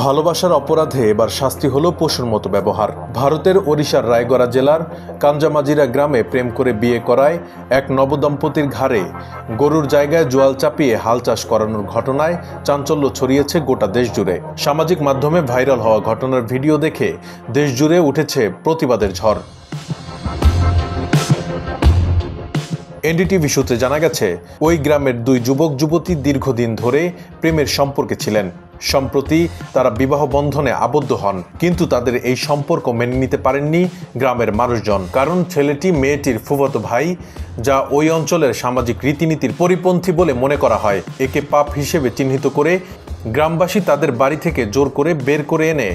ভালোবাসার অপরাধে এবার শাস্তি হলো পশুর মতো ব্যবহার। ভারতের ওড়িশার রায়গড়া জেলার কাঞ্জামাজিরা গ্রামে প্রেম করে বিয়ে করায় এক নবদম্পতির ঘাড়ে গরুর জায়গায় জোয়াল চাপিয়ে হাল চাষ করানোর ঘটনায় চাঞ্চল্য ছড়িয়েছে গোটা দেশ জুড়ে। সামাজিক মাধ্যমে ভাইরাল হওয়া ঘটনার ভিডিও দেখে দেশ জুড়ে উঠেছে প্রতিবাদের ঝড়। এনডিটিভি সূত্রে জানা গেছে, ওই গ্রামের দুই যুবক যুবতী দীর্ঘদিন ধরে প্রেমের সম্পর্কে ছিলেন। সম্প্রতি তারা বিবাহ বন্ধনে আবদ্ধ হন, কিন্তু তাদের এই সম্পর্ক মেনে নিতে পারেননি গ্রামের মানুষজন। কারণ ছেলেটি মেয়েটির ফুফাতো ভাই, যা ওই অঞ্চলের সামাজিক রীতিনীতির পরিপন্থী বলে মনে করা হয়। একে পাপ হিসেবে চিহ্নিত করে গ্রামবাসী তাদের বাড়ি থেকে জোর করে বের করে এনে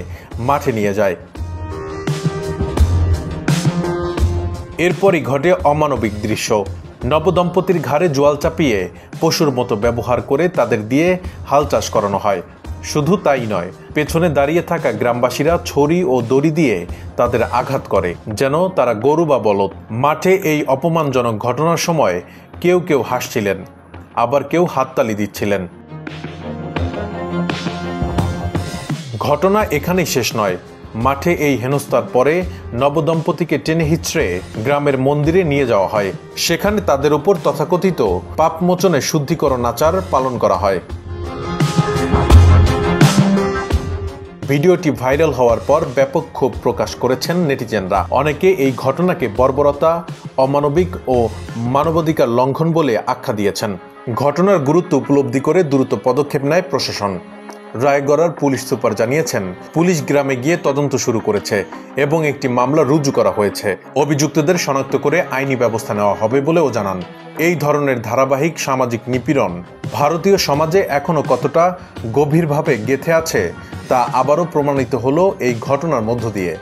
মাঠে নিয়ে যায়। এরপরই ঘটে অমানবিক দৃশ্য। নবদম্পতির ঘাড়ে জোয়াল চাপিয়ে পশুর মতো ব্যবহার করে তাদের দিয়ে হাল চাষ করানো হয়। শুধু তাই নয়, পেছনে দাঁড়িয়ে থাকা গ্রামবাসীরা ছড়ি ও দড়ি দিয়ে তাদের আঘাত করে, যেন তারা গরু বা বলদ। মাঠে এই অপমানজনক ঘটনার সময় কেউ কেউ হাসছিলেন, আবার কেউ হাততালি দিচ্ছিলেন। ঘটনা এখানেই শেষ নয়। মাঠে এই হেনস্থার পরে নবদম্পতিকে টেনে হিচড়ে গ্রামের মন্দিরে নিয়ে যাওয়া হয়। সেখানে তাদের উপর তথাকথিত পাপমোচনে শুদ্ধিকরণ আচার পালন করা হয়। ভিডিওটি ভাইরাল হওয়ার পর ব্যাপক ক্ষোভ প্রকাশ করেছেন নেটিজেনরা। অনেকে এই ঘটনাকে বর্বরতা, অমানবিক ও মানবাধিকার লঙ্ঘন বলে আখ্যা দিয়েছেন। ঘটনার গুরুত্ব উপলব্ধি করে দ্রুত পদক্ষেপ নেয় প্রশাসন। রায়গড়ার পুলিশ সুপার জানিয়েছেন, পুলিশ গ্রামে গিয়ে তদন্ত শুরু করেছে এবং একটি মামলা রুজু করা হয়েছে। অভিযুক্তদের শনাক্ত করে আইনি ব্যবস্থা নেওয়া হবে বলেও জানান। এই ধরনের ধারাবাহিক সামাজিক নিপীড়ন ভারতীয় সমাজে এখনও কতটা গভীরভাবে গেঁথে আছে তা আবারও প্রমাণিত হলো এই ঘটনার মধ্য দিয়ে।